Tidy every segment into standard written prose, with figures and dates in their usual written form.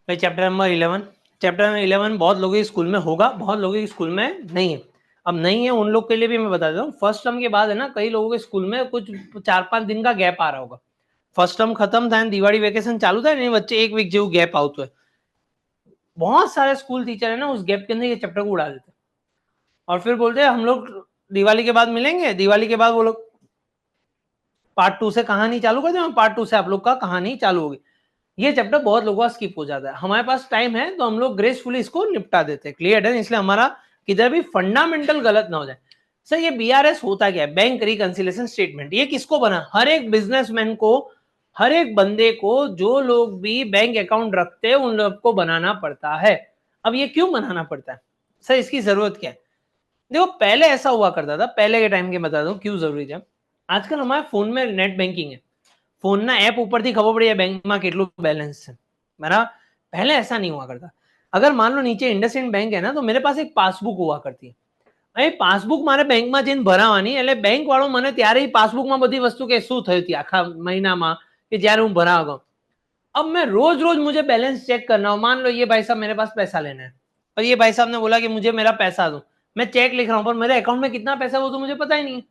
भाई chapter number 11, chapter number 11 बहुत लोगों के स्कूल में होगा, बहुत लोगों के स्कूल में नहीं है। अब नहीं है उन लोग के लिए भी मैं बता देता हूँ, फर्स्ट टर्म के बाद है ना कई लोगों के स्कूल में कुछ 4-5 दिन का गैप आ रहा होगा। फर्स्ट टर्म खत्म था, दिवाળી वेकेशन चालू था, नहीं बच्चे एक वीक जो गैप आउट हुए, बहुत सारे स्कूल टीचर है ना उस गैप के अंदर ये चैप्टर को उड़ा देते और फिर बोलते हैं हम लोग दिवाली के बाद मिलेंगे। दिवाली के बाद वो लोग पार्ट 2 से कहानी चालू कर दें, पार्ट 2 से आप लोग का कहानी चालू होगी। ये चैप्टर बहुत लोगों का स्किप हो जाता है, हमारे पास टाइम है तो हम लोग ग्रेसफुली इसको निपटा देते हैं। क्लियर है, इसलिए हमारा किधर भी फंडामेंटल गलत ना हो जाए। सर ये बीआरएस होता क्या है? Bank reconciliation statement. ये किसको बना? हर एक बिजनेसमैन को, हर एक बंदे को, जो लोग भी बैंक अकाउंट रखते हैं उन लोग को बनाना पड़ता है। अब ये क्यों बनाना पड़ता है सर, इसकी जरूरत क्या है? देखो पहले ऐसा हुआ करता था, पहले के टाइम के बता दूं क्यों जरूरी था। आजकल हमारे फोन में नेट बैंकिंग है, फोन एप ઉપરથી ખબર પડી જાય બેંકમાં કેટલું બેલેન્સ છે બરાબર। पहले ऐसा नहीं हुआ करता। अगर मान लो नीचे इंडसइंड बैंक है ना, तो मेरे पास एक पासबुक हुआ करती है। એ પાસબુક મારે બેંકમાં જઈને ભરાવાની, એટલે બેંક વાળો મને ત્યારે પાસબુકમાં બધી વસ્તુ કે શું થયું હતી આખા મહિનામાં કે જ્યારે હું ભરાવા ગયો। अब मैं रोज रोज मुझे बैलेंस चेक करना हो, मान लो ये भाई साहब मेरे पास पैसा लेना है और ये भाई साहब ने बोला कि मुझे मेरा पैसा दो, मैं चेक लिख रहा हूँ पर मेरे अकाउंट में कितना पैसा वो तो मुझे पता ही नहीं है।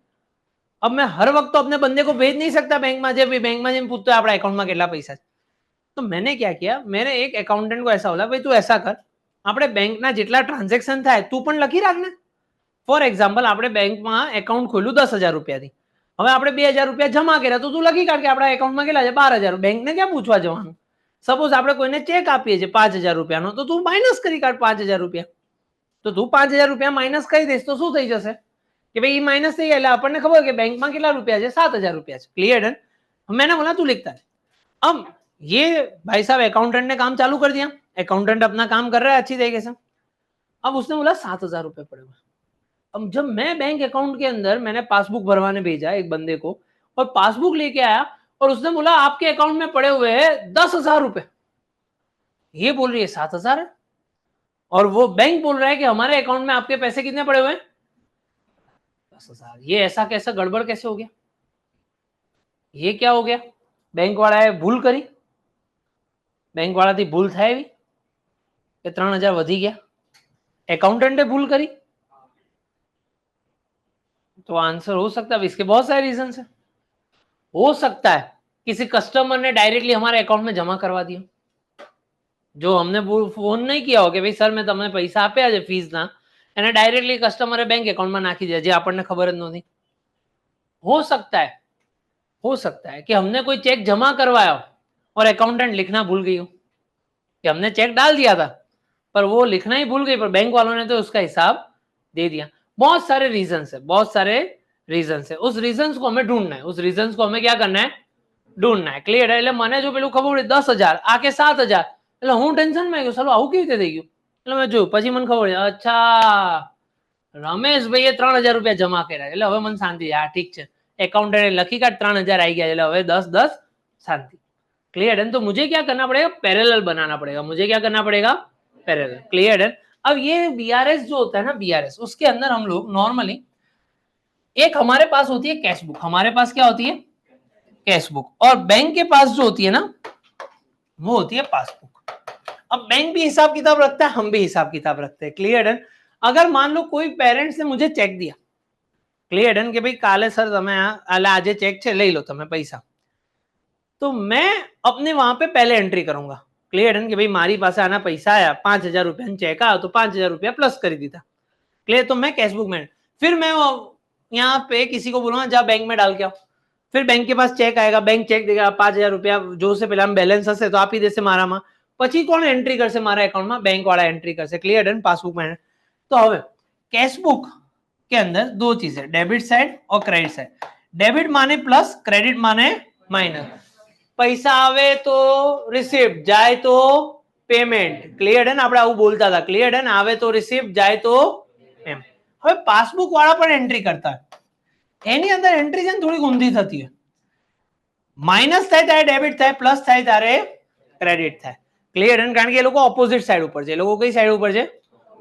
अब मैं हर वक्त तो अपने बंदे को भेज नहीं सकता बैंक में, जब बैंक में जब पूछता है अपना अकाउंट में કેટલા પૈસા છે। तो मैंने क्या किया, मैंने एक अकाउंटेंट को ऐसा बोला भाई तू ऐसा कर, આપણે બેંકના જેટલા ટ્રાન્ઝેક્શન થાય તું પણ લખી રાખ ને। ફોર એક્ઝામ્પલ આપણે બેંકમાં એકાઉન્ટ ખોલ્યું 10,000 રૂપિયાથી, હવે આપણે 2,000 રૂપિયા જમા કર્યા તો તું લખી કાઢ કે આપણા એકાઉન્ટમાં કેટલા છે 12,000। બેંકને ક્યાં પૂછવા જવાનું? સપોઝ આપણે કોઈને ચેક આપીએ છીએ 5,000 રૂપિયાનો, તો તું માઇનસ કરી કાઢ 5,000 રૂપિયા। તો તું 5,000 રૂપિયા માઇનસ કરી દઈશ તો શું થઈ જશે कि भाई माइनस થઈ ગયા એટલે આપણને ખબર કે બેંકમાં કેટલા રૂપિયા છે 7,000 રૂપિયા છે। क्लियर है? मैंने बोला तू लिखता है। अब ये भाई साहब अकाउंटेंट ने काम चालू कर दिया, अकाउंटेंट अपना काम कर रहा है अच्छी तरीके से। अब उसने बोला 7,000 रुपए पड़े हुए। अब जब मैं बैंक अकाउंट के अंदर मैंने पासबुक भरवाने भेजा एक बंदे को और पासबुक लेके आया और उसने बोला आपके अकाउंट में पड़े हुए हैं 10,000 रुपए। ये बोल रही है 7,000 है और वो बैंक बोल रहा है कि हमारे अकाउंट में आपके पैसे कितने पड़े हुए हैं 10,000। ये ऐसा कैसा गड़बड़ कैसे हो गया? ये क्या हो गया? बैंक वाળાએ ભૂલ કરી, बैंक વાળાથી ભૂલ થાય એવી કે 3,000 વધી ગયા, एकाउंटेंटे भूल करी? तो आंसर हो सकता है, इसके बहुत सारे रीजन है। हो सकता है किसी कस्टमर ने डायरेक्टली हमारे अकाउंट में जमा करवा दिया, जो हमने फोन नहीं किया हो कि भाई सर मैं તમને પૈસા આપ્યા છે ફીસના, એને डायरेक्टली કસ્ટમરે बैंक अकाउंटમાં નાખી दिया જે આપણને ખબર જ નહોતી। हो सकता है कि हमने कोई चेक जमा करवाया और अकाउंटेंट लिखना भूल गई हो कि हमने चेक डाल दिया था पर वो लिखना ही भूल गई, पर बैंक वालों ने तो उसका हिसाब दे दिया। बहुत सारे रीजन है, बहुत सारे रीजन है। उस रीजन को हमें ढूंढना है, उस रीजन को हमें क्या करना है? ढूंढना है। क्लियर है? એટલે મને જો પેલું ખબર પડી 10,000 આ કે 7,000 એટલે હું ટેન્શન માં ગયો, સાલું આવું કેવી રીતે થઈ ગયું? એટલે મેં જોયું, પછી મને ખબર પડી અચ્છા રમેશભાઈએ 3,000 રૂપિયા જમા કર્યા, એટલે હવે મને શાંતિ, હા ઠીક છે एकाउंटेंट लखी का 3,000 आई गया, 10 शांति। क्लियर है? तो मुझे क्या करना पड़ेगा? पैरेलल बनाना पड़ेगा। मुझे क्या करना पड़ेगा? पैरेलल। क्लियर है? अब ये बीआरएस जो होता है ना, बीआरएस उसके अंदर हम लोग नॉर्मली एक हमारे पास होती है कैश बुक, हमारे पास क्या होती है? Cash book. और बैंक के पास जो होती है ना वो होती है पासबुक। अब बैंक भी हिसाब किताब रखता है, हम भी हिसाब किताब रखते हैं। क्लियर है? अगर मान लो कोई पेरेंट्स ने मुझे चेक दिया, क्लियर है कि भाई काले सर તમે આજે ચેક છે લઈ લો તમે પૈસા, तो मैं अपने वहां पे पहले एंट्री करूंगा। क्लियर है कि भाई मारी पास आना पैसा आया 5,000 रुपया चेक आया तो 5,000 रुपया प्लस कर दी था। क्लियर? तो मैं कैशबुक में, फिर मैं यहाँ पे किसी को बोलूंगा जा बैंक में डाल के आओ, फिर बैंक के पास चेक आएगा, बैंक चेक देगा 5,000 रुपया जो से पहला बैलेंस हसे तो आपी देसे माराમાં, પછી કોણ એન્ટ્રી કરશે મારા એકાઉન્ટમાં? बैंक वाला एंट्री करશે। क्लियर है? पासबुक में। तो હવે कैशबुक के अंदर दो चीज है, डेबिट साइड और क्रेडिट साइड। डेबिट माने प्लस, क्रेडिट माने माइनस। पैसा आवे तो रिसिप्ट, जाए तो पेमेंट। क्लियर है ना? આપણે આવું બોલતા હતા। ક્લિયર है ना? आवे तो रिसिप्ट, जाए तो पेमेंट। હવે પાસબુક વાળા પણ એન્ટ્રી કરતા હોય, એની અંદર એન્ટ્રી છે ને થોડી ઊંધી થતી હોય, માઇનસ થાય ત્યારે ડેબિટ થાય, પ્લસ થાય ત્યારે ક્રેડિટ થાય। ક્લિયર है? કારણ કે એ લોકો ઓપોઝિટ સાઈડ ઉપર છે, એ લોકો કઈ સાઈડ ઉપર છે?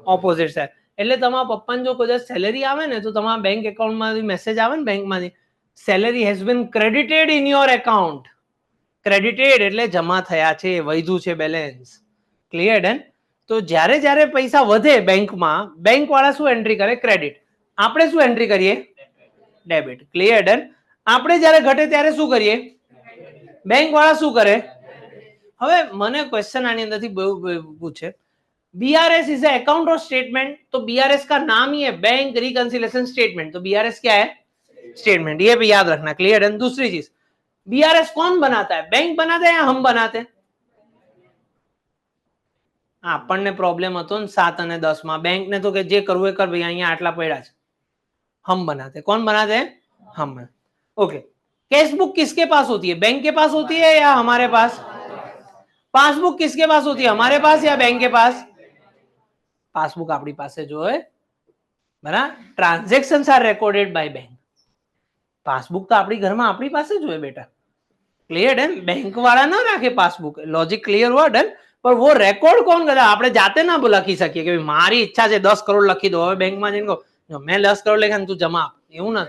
Opposite side. એટલે તમારા પપ્પાને જો કદાચ સેલેરી આવે ને તો તમારા બેંક એકાઉન્ટમાંથી મેસેજ આવે ને બેંકમાંથી, salary has been credited in your account. Credited એટલે જમા થયા છે, વધ્યું છે બેલેન્સ। Clear done. તો જ્યારે જ્યારે પૈસા વધે બેંકમાં, બેંક વાળા શું એન્ટ્રી કરે? ક્રેડિટ. આપણે શું એન્ટ્રી કરીએ? ડેબિટ. Clear done. આપણે જ્યારે ઘટે ત્યારે શું કરીએ? બેંક વાળા શું કરે? હવે મને ક્વેશ્ચન આની અંદરથી પૂછે, बीआरएस इज अकाउंट और स्टेटमेंट, तो बीआरएस का नाम ही है बैंक रिकंसिलिएशन स्टेटमेंट, तो बीआरएस क्या है? स्टेटमेंट. ये भी याद रखना. क्लियर है? दूसरी चीज, बीआरएस कौन बनाता है? बैंक बनाता है या हम बनाते हैं? આપણને પ્રોબ્લેમ હતો ને 7 અને 10 માં, બેંક ને તો કે જે કરવું એ કર ભાઈ, અહીંયા આટલા પડ્યા છે. हम बनाते. कौन बनाते हैं? हम. ओके. कैश बुक किसके पास होती है? बैंक के पास होती है या हमारे पास? पासबुक किसके पास होती है? हमारे पास या बैंक के पास? पासबुक આપણી પાસે જો હોય, બરાબર. Transactions are recorded by bank. Passbook તો આપણી ઘરમાં આપણી પાસે જ હોય બેટા. ક્લિયર है? बैंक वाला ना રાખે પાસબુક. लॉजिक क्लियर हुआ? डन. पर वो रेकॉर्ड कौन करे? આપણે જાતે ના લખી શકીએ કે મારી ઈચ્છા છે 10 કરોડ લખી દો, હવે બેંકમાં જઈને કહો मैं 10 करोड़ लेखा तू जमा, એવું ના.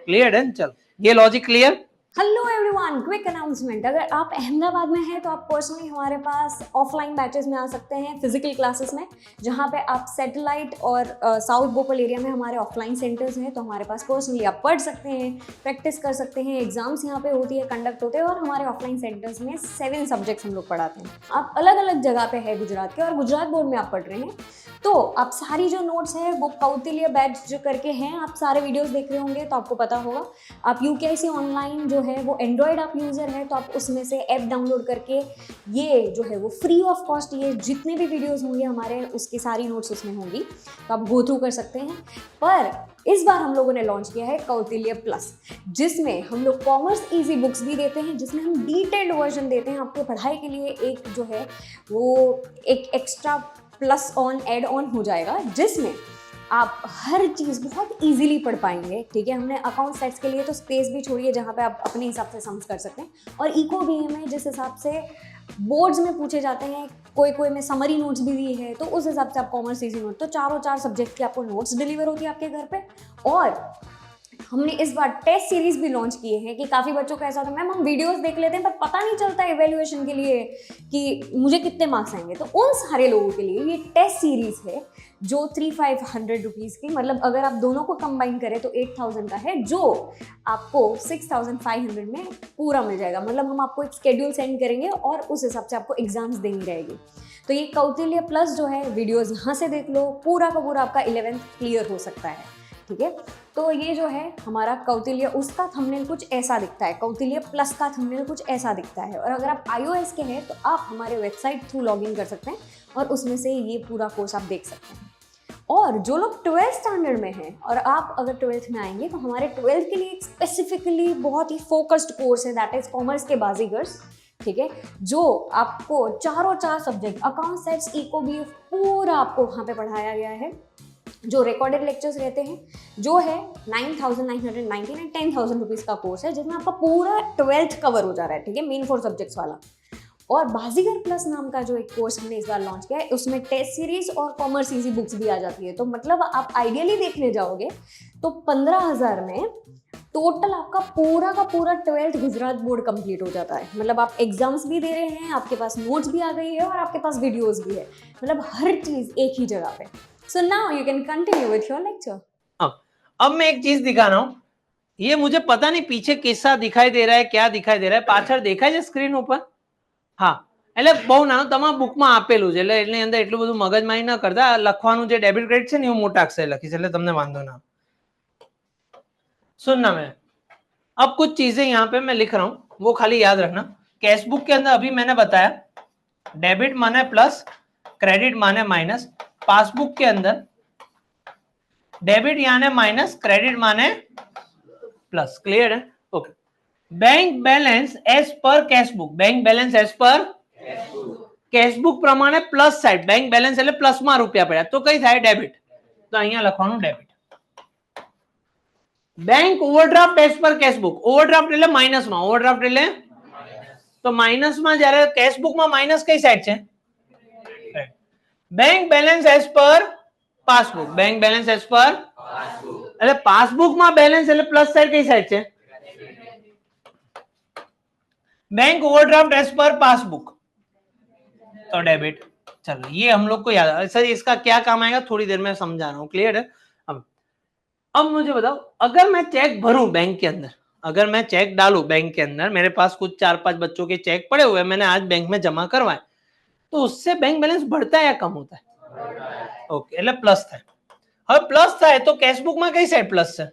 क्लियर है? चल, ये logic clear. Hello everyone, quick announcement. अगर आप अहमदाबाद में हैं तो आप पर्सनली हमारे पास ऑफलाइन बैचेस में आ सकते हैं, फिजिकल क्लासेस में, जहाँ पे आप सैटेलाइट और साउथ भोपाल एरिया में हमारे ऑफलाइन सेंटर्स हैं, तो हमारे पास पर्सनली आप पढ़ सकते हैं, प्रैक्टिस कर सकते हैं, एग्जाम्स यहाँ पे होती है, कंडक्ट होते हैं, और हमारे ऑफलाइन सेंटर्स में 7 सब्जेक्ट्स हम लोग पढ़ाते हैं। आप अलग अलग जगह पे है गुजरात के, और गुजरात बोर्ड में आप पढ़ रहे हैं, तो आप सारी जो नोट्स है वो कौटिल्य बैच जो करके हैं, आप सारे वीडियोस देख रहे होंगे तो आपको पता होगा। आप यूकेआईसी ऑनलाइन जो है वो एंड्रॉयड आप यूज़र है तो आप उसमें से ऐप डाउनलोड करके ये जो है वो फ्री ऑफ कॉस्ट, ये जितने भी वीडियोस होंगे हमारे उसकी सारी नोट्स उसमें होंगी, तो आप गो थ्रू कर सकते हैं। पर इस बार हम लोगों ने लॉन्च किया है कौटिल्य प्लस, जिसमें हम लोग कॉमर्स इजी बुक्स भी देते हैं, जिसमें हम डिटेल्ड वर्जन देते हैं आपके पढ़ाई के लिए। एक जो है वो एक extra plus on add on हो जाएगा, जिसमें आप हर चीज़ बहुत इजीली पढ़ पाएंगे। ठीक है, हमने अकाउंट सेट्स के लिए तो स्पेस भी छोड़ी है जहाँ पे आप अपने हिसाब से सम्स कर सकते हैं, और इको बीए में जिस हिसाब से बोर्ड्स में पूछे जाते हैं, कोई में समरी नोट्स भी दी है, तो उस हिसाब से आप कॉमर्स इजी नोट, तो चारों 4 सब्जेक्ट की आपको नोट्स डिलीवर होती है आपके घर पे। और हमने इस बार टेस्ट सीरीज भी लॉन्च किए हैं कि काफ़ी बच्चों का ऐसा होता है मैम हम वीडियोस देख लेते हैं पर पता नहीं चलता इवैल्यूएशन के लिए कि मुझे कितने मार्क्स आएंगे, तो उन सारे लोगों के लिए ये टेस्ट सीरीज है जो 3500 रुपीज़ की, मतलब अगर आप दोनों को कंबाइन करें तो 8000 का है, जो आपको 6500 में पूरा मिल जाएगा। मतलब हम आपको एक स्केड्यूल सेंड करेंगे और उस हिसाब से आपको एग्जाम्स देनी रहेगी। तो ये कौटिल्य प्लस जो है वीडियोज़ यहाँ से देख लो, पूरा का पूरा आपका 11th क्लियर हो सकता है। ठीक है, तो ये जो है हमारा कौटिल्य, उसका थंबनेल कुछ ऐसा दिखता है, कौटिल्य प्लस का थंबनेल कुछ ऐसा दिखता है। और अगर आप iOS के हैं तो आप हमारे वेबसाइट थ्रू लॉगिन कर सकते हैं और उसमें से ये पूरा कोर्स आप देख सकते हैं। और जो लोग 12th स्टैंडर्ड में हैं और आप अगर 12th में आएंगे तो हमारे 12th के लिए एक स्पेसिफिकली बहुत ही फोकस्ड कोर्स है, दैट इज कॉमर्स के बाजीगर्स। ठीक है, जो आपको चारों 4 सब्जेक्ट अकाउंट सेट्स इको भी पूरा आपको वहाँ पे पढ़ाया गया है। जो रिकॉर्डेड लेक्चर्स रहते हैं, जो है 9999 10,000 रुपीज़ का कोर्स है, जिसमें आपका पूरा 12th कवर हो जा रहा है। ठीक है, मेन 4 सब्जेक्ट्स वाला। और बाजीगर प्लस नाम का जो एक कोर्स हमने इस बार लॉन्च किया है, उसमें टेस्ट सीरीज और कॉमर्स इजी बुक्स भी आ जाती है। तो मतलब आप आइडियली देखने जाओगे तो 15,000 में टोटल आपका पूरा का पूरा 12th गुजरात बोर्ड कंप्लीट हो जाता है। मतलब आप एग्जाम्स भी दे रहे हैं, आपके पास नोट्स भी आ गई है और आपके पास वीडियोस भी है, मतलब हर चीज़ एक ही जगह पे। So now you can continue with your lecture. अब मैं एक चीज दिखा रहा हूँ, ये मुझे पता नहीं पीछे कैसा दिखाई दे रहा है, क्या दिखाई दे रहा है, पाछળ દેખાય છે સ્ક્રીન ઉપર? હા, એટલે બહુ નાનું તમારા બુકમાં આપેલું છે, એટલે એની અંદર એટલું બધું મગજમારી ન કરતા, લખવાનું જે ડેબિટ ક્રેડિટ છે ને હું મોટા અક્ષરે લખીશ, એટલે તમને વાંધો ના। सुनना मैं, अब कुछ चीजें यहाँ पे मैं लिख रहा हूँ, वो खाली याद रखना। कैश बुक के अंदर अभी मैंने बताया डेबिट माने प्लस, क्रेडिट माने माइनस। पासबुक के अंदर डेबिट यानी माइनस, क्रेडिट माने प्लस। क्लियर है? Okay. Bank balance as per cash book, bank balance as per cash book प्रमाणे प्लस साइड, बैंक बैलेंस એટલે પ્લસ માં રૂપિયા પડ્યા તો કઈ થાય? ડેબિટ। તો અહીંયા લખવાનું debit. Bank overdraft as per cash book, overdraft એટલે માઈનસ માં, ઓવરડ્રાફ્ટ એટલે તો માઈનસ માં, જ્યારે કેશ बुक માં માઈનસ કઈ સાઈડ છે? Bank balance as per passbook, bank balance as per એટલે પાસબુક માં બેલેન્સ એટલે પ્લસ સાઈડ કઈ સાઈડ છે? Bank overdraft as per passbook तो डेबिट। चलो ये हम लोग को याद है सर, इसका क्या काम आएगा थोड़ी देर में समझा रहा हूँ, क्लियर है। अब मुझे बताओ, अगर मैं चेक भरूं बैंक के अंदर, अगर मैं चेक डालू बैंक के अंदर, मेरे पास कुछ 4-5 बच्चों के चेक पड़े हुए, मैंने आज बैंक में जमा करवाए, तो उससे बैंक बैलेंस बढ़ता है या कम होता है? ओके, એટલે પ્લસ થાય. હવે પ્લસ થાય તો કેશબુકમાં કઈ સાઈડ પ્લસ છે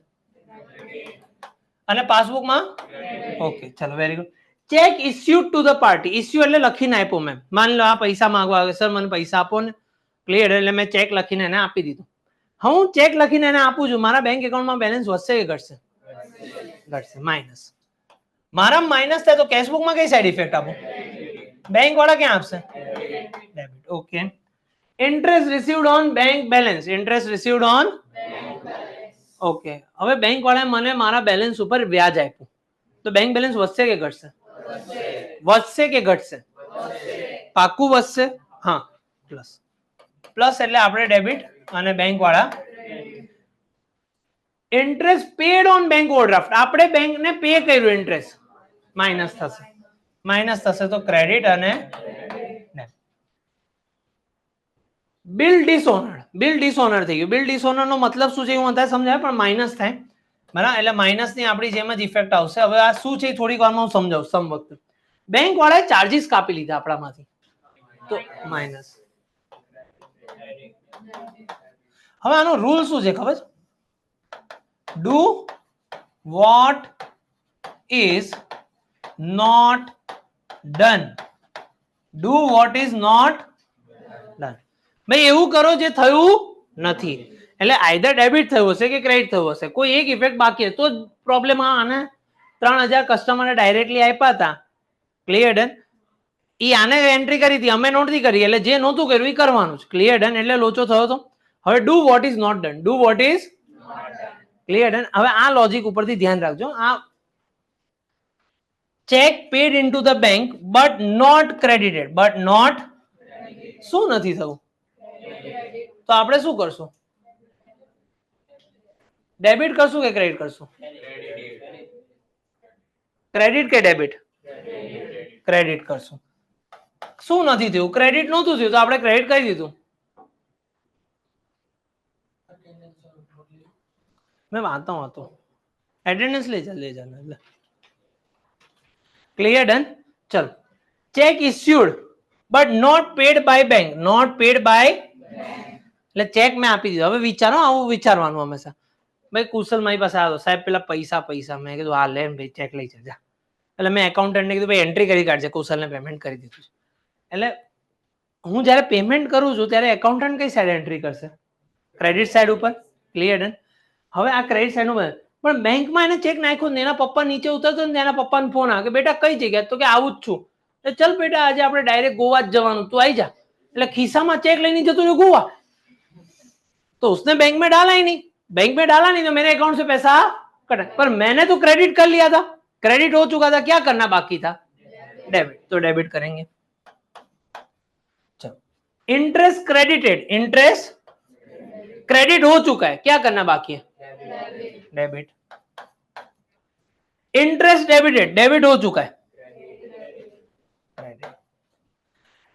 અને પાસબુકમાં? ઓકે, ચલો very good. Check issued to the party, issue એટલે લખીને આપ્યો મેં, માની લો આ પૈસા માંગવા આવે, સર મને પૈસા આપો ને, ક્લિયર, એટલે મેં ચેક લખીને એને આપી દીધું. હું ચેક લખીને એને આપું છું, મારા બેંક એકાઉન્ટમાં બેલેન્સ વધશે કે ઘટશે? ઘટશે, માઇનસ. મારા માઇનસ થાય તો કેશબુકમાં કઈ સાઈડ ઇફેક્ટ આપો? બેંક વાળા ક્યાં આપશે? Debit. Okay. Interest received on bank balance, interest received on, okay. હવે બેંક વાળાએ મને મારા બેલેન્સ ઉપર વ્યાજ આપ્યું, તો બેંક બેલેન્સ વધશે કે ઘટશે? વધશે કે ઘટશે? પાક્કું વધશે. હા, પ્લસ. પ્લસ એટલે આપણે ડેબિટ અને બેંક વાળા. Interest paid on bank overdraft, આપણે બેંકને પે કર્યું ઇન્ટરેસ્ટ, માઇનસ થશે. માઇનસ થશે તો ક્રેડિટ અને બિલ ડિસઓનર્ડ, બિલ ડિસઓનર થઈ ગયું. બિલ ડિસઓનર નો મતલબ શું છે હું અત્યારે સમજાય, પણ માઇનસ થાય, બરાબર, એટલે માઇનસ ની આપણી જેમ જ ઇફેક્ટ આવશે. હવે આ શું છે થોડીક વારમાં હું સમજાવું. સમ વખતે બેંક વાળાએ ચાર્જીસ કાપી લીધા આપણામાંથી, તો માઇનસ. હવે આનો રૂલ શું છે ખબર છે? Do what is not done, do what is not done. ભાઈ એવું કરો જે થયું નથી, એટલે આઈધર ડેબિટ થયું હશે કે ક્રેડિટ થયું હશે, કોઈ એક ઇફેક્ટ બાકી હશે તો પ્રોબ્લેમ. આને 3000 કસ્ટમરને ડાયરેક્ટલી આપ્યા હતા, ક્લિયર ડન, એ આને એન્ટ્રી કરી હતી, અમે નોટ કરી, એટલે જે નહોતું કર્યું એ કરવાનું છે, ક્લિયર ડન, એટલે લોચો થયો હતો. હવે do what is not done, do what is clear done. હવે આ લોજિક ઉપરથી ધ્યાન રાખજો. આ cheque paid into the bank but not credited, but not શું નથી થયું, તો આપણે શું કરશું? ડેબિટ કરશું કે ક્રેડિટ કરશું? ક્રેડિટ કે ડેબિટ? ક્રેડિટ કરશું. શું નથી થયું? ક્રેડિટ નહોતું થયું તો આપણે ક્રેડિટ કરી દીધું. મેં વાંચતો એટેન્ડન્સ લઈ જા એટલે ક્લિયર ડન. ચલો, cheque issued but not paid by bank, not paid by, એટલે ચેક મેં આપી દીધો. હવે વિચારો, આવું વિચારવાનું હંમેશા. ભાઈ કુશલ મારી પાસે આવ્યો, સાહેબ પેલા પૈસા, મેં કીધું હા લે ભાઈ ચેક લઈ જા. એટલે મેં એકાઉન્ટન્ટને કીધું ભાઈ એન્ટ્રી કરી કાઢજે, કુશલને પેમેન્ટ કરી દીધું. એટલે હું જ્યારે પેમેન્ટ કરું છું ત્યારે એકાઉન્ટન્ટ કઈ સાઈડ એન્ટ્રી કરશે? ક્રેડિટ સાઈડ ઉપર, ક્લિયર ડન. હવે આ ક્રેડિટ સાઈડ નું, પણ બેંકમાં એને ચેક નાખ્યો ને એના પપ્પા નીચે ઉતરતો ને એના પપ્પાને ફોન આવે કે બેટા કઈ જગ્યાએ, તો કે આવું જ છું. ચલ બેટા આજે આપણે ડાયરેક્ટ ગોવા જ જવાનું, તું આવી જા. એટલે ખિસ્સામાં ચેક લઈને જતો રહ્યો ગોવા, तो उसने बैंक में डाला ही नहीं, बैंक में डाला नहीं तो मेरे अकाउंट से पैसा कटा, पर मैंने तो क्रेडिट कर लिया था, क्रेडिट हो चुका था, क्या करना बाकी था? डेबिट, तो डेबिट करेंगे. चलो, इंटरेस्ट क्रेडिटेड, इंटरेस्ट क्रेडिट हो चुका है, क्या करना बाकी है? डेबिट. इंटरेस्ट डेबिटेड, डेबिट हो चुका है.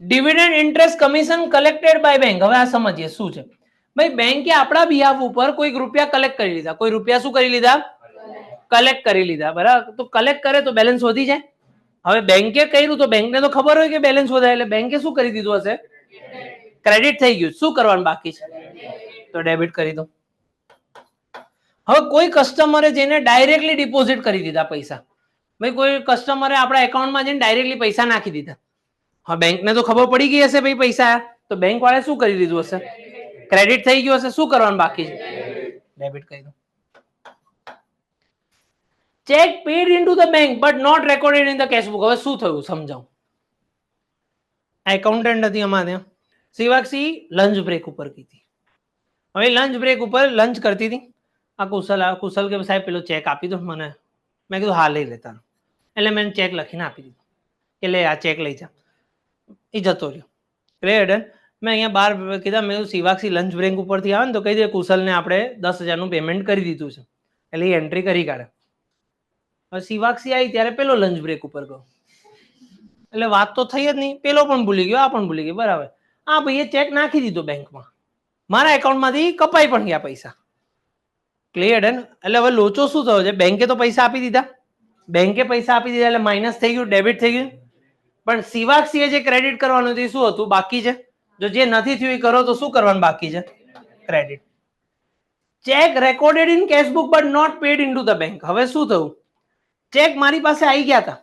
Dividend interest commission collected by bank. હવે આ સમજીએ શું છે. ભાઈ બેંકે આપણા બિહાફ ઉપર કોઈ રૂપિયા કલેક્ટ કરી લીધા, કોઈ રૂપિયા શું કરી લીધા? કલેક્ટ કરી લીધા, બરાબર. તો કલેક્ટ કરે તો બેલેન્સ વધી જાય. હવે બેંકે કર્યું તો બેંકને તો ખબર હોય કે બેલેન્સ વધારે, એટલે બેંકે શું કરી દીધું હશે? ક્રેડિટ થઈ ગયું. શું કરવાનું બાકી છે? તો ડેબિટ કરી દો. હવે કોઈ કસ્ટમરે જેને ડાયરેક્ટલી ડિપોઝિટ કરી દીધા પૈસા, ભાઈ કોઈ કસ્ટમરે આપણા એકાઉન્ટમાં જઈને ડાયરેક્ટલી પૈસા નાખી દીધા. હા, બેંકને તો ખબર પડી ગઈ હશે ભાઈ પૈસા, તો બેંક વાળાએ શું કરી દીધું હશે? ક્રેડિટ થઈ ગયું હશે. શું કરવાનું બાકી છે? ડેબિટ કરી દો. Cheque paid into the bank but not recorded in the cashbook. હવે શું થયું સમજાવું. એકાઉન્ટન્ટ હતી અમારે ત્યાં, શિવાક્ષી લંચ બ્રેક ઉપર ગઈ હતી. હવે લંચ બ્રેક ઉપર લંચ કરતી હતી. આ કુશલ કે સાહેબ પેલો ચેક આપી દો મને. મેં કીધું હા લઈ લેતા, એટલે મેં ચેક લખીને આપી દીધું કે લે આ ચેક લઈ જા. એ જતો રહ્યો, ક્લિયર ડન. મેં અહીંયા બહાર કીધા, મેં શિવાક્ષી લંચ બ્રેક ઉપરથી આવે ને તો કહી દે કુશલને આપણે 10,000 નું પેમેન્ટ કરી દીધું છે, એટલે એ એન્ટ્રી કરી કાઢે. હવે શિવાક્ષી આવી ત્યારે પેલો લંચ બ્રેક ઉપર ગયો, એટલે વાત તો થઈ જ નહીં, પેલો પણ ભૂલી ગયો, આ પણ ભૂલી ગયો, બરાબર. આ ભાઈએ ચેક નાખી દીધો બેંકમાં, મારા એકાઉન્ટમાંથી કપાઈ પણ ગયા પૈસા. ક્લિયર? એટલે હવે લોચો શું થયો છે? બેંકે તો પૈસા આપી દીધા, બેંકે પૈસા આપી દીધા એટલે માઇનસ થઈ ગયું, ડેબિટ થઈ ગયું. પણ સિવાક્ષીએ જે ક્રેડિટ કરવાનું હતું શું હતું? બાકી છે. જો જે નથી થયું એ કરો તો શું કરવાનું બાકી છે? Credit. Cheque recorded in cash book but not paid into the bank. હવે શું થયું? ચેક મારી પાસે આવી ગયા હતા,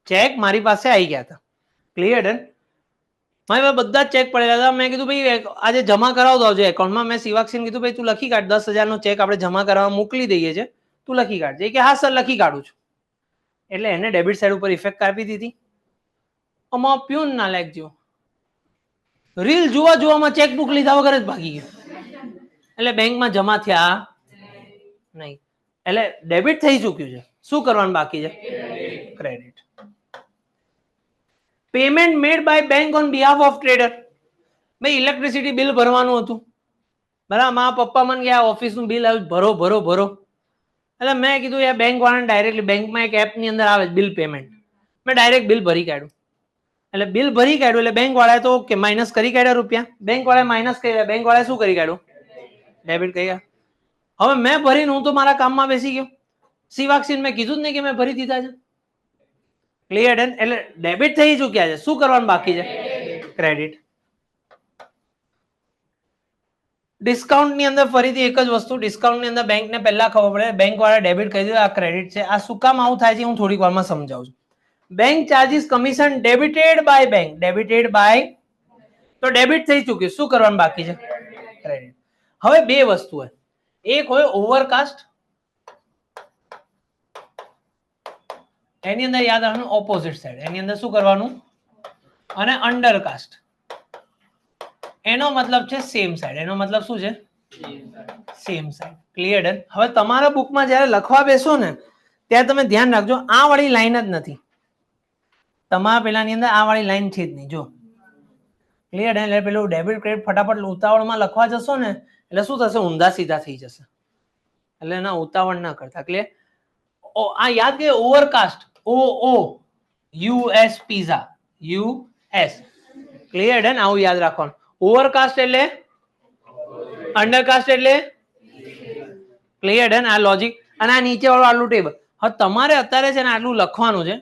ચેક મારી પાસે આવી ગયા હતા. ક્લિયર? મારી પાસે બધા જ ચેક પડેલા હતા. મેં કીધું ભાઈ આજે જમા કરાવતો આવજો એકાઉન્ટમાં. મેં સિવાક્ષીને કીધું ભાઈ તું લખી કાઢ, 10,000 નો ચેક આપણે જમા કરાવવા મોકલી દઈએ છે, તું લખી કાઢજે. કે હા સર લખી કાઢું છું. એટલે એને ડેબિટ સાઈડ ઉપર ઇફેક્ટ આપી દીધી. આમાં પ્યુન ના લાગજો, રીલ જોવા જોવામાં ચેકબુક લીધા વગર જ ભાગી ગયો, એટલે બેંકમાં જમા થયા નહીં. એટલે ડેબિટ થઈ ચૂક્યું છે. શું કરવાનું બાકી છે? Credit. Payment made by bank on behalf of trader. ભાઈ ઇલેક્ટ્રિસિટી બિલ ભરવાનું હતું, બરાબર. મારા પપ્પા મને ગયા ઓફિસનું બિલ આવ્યું, ભરો ભરો ભરો. એટલે મેં કીધું યાર બેંક વાળાને ડાયરેક્ટલી બેંકમાં એક એપની અંદર આવે બિલ પેમેન્ટ, મેં ડાયરેક્ટ બિલ ભરી કાઢ્યું. એટલે બિલ ભરી કાઢ્યું એટલે બેંક વાળાએ તો ઓકે માઇનસ કરી કાઢ્યા રૂપિયા, બેંક વાળાએ માઇનસ કરી, બેંક વાળાએ શું કરી કાઢ્યું? ડેબિટ કરી કાઢ્યું. હવે મેં ભરીને હું તો મારા કામમાં બેસી ગયો. સિવાક્ષીને મેં કીધું જ નહીં કે મેં ભરી દીધા છે. ક્લિયર? એટલે ડેબિટ થઈ ચૂક્યા છે. શું કરવાનું બાકી છે? ક્રેડિટ. ડિસ્કાઉન્ટ ની અંદર ફરીથી એક જ વસ્તુ, ડિસ્કાઉન્ટ ની અંદર બેંકને પહેલા ખબર પડે, બેંક વાળા ડેબિટ કહી દીધું આ ક્રેડિટ છે. આ શું કામ આવું થાય છે હું થોડીક વારમાં સમજાવું છું. Bank charges commission debited by bank, debited by, તો ડેબિટ થઈ ચૂક્યું. શું કરવાનું બાકી છે? ક્રેડિટ. હવે બે વસ્તુ હોય, એક હોય ઓવરકાસ્ટ, એની અંદર યાદ રાખવાનું ઓપોઝિટ સાઈડ, એની અંદર શું કરવાનું? અને અંડરકાસ્ટ, એનો મતલબ છે સેમ સાઈડ. એનો મતલબ શું છે? Same side. ક્લિયર? હવે તમારા બુકમાં જ્યારે લખવા બેસો ને ત્યારે તમે ધ્યાન રાખજો, આ વાળી લાઈન જ નથી તમારા પેલાની અંદર, આ વાળી લાઈન છે જ નહીં. જો ક્લિયર? એટલે પેલું ડેબિટ ક્રેડિટ ફટાફટ ઉતાવળમાં લખવા જશો ને એટલે શું થશે? ઊંધા સીધા થઈ જશે. એટલે એના ઉતાવળ ના કરતા. ક્લિયર? આ યાદ કે ઓવરકાસ્ટ, ઓ US પીઝા, US. ક્લિયર? ને આવું યાદ રાખવાનું. ઓવરકાસ્ટ એટલે અંડરકાસ્ટ એટલે ક્લિયર? આ લોજિક. અને આ નીચે વાળું આટલું ટેબલ. હવે તમારે અત્યારે છે ને આટલું લખવાનું છે.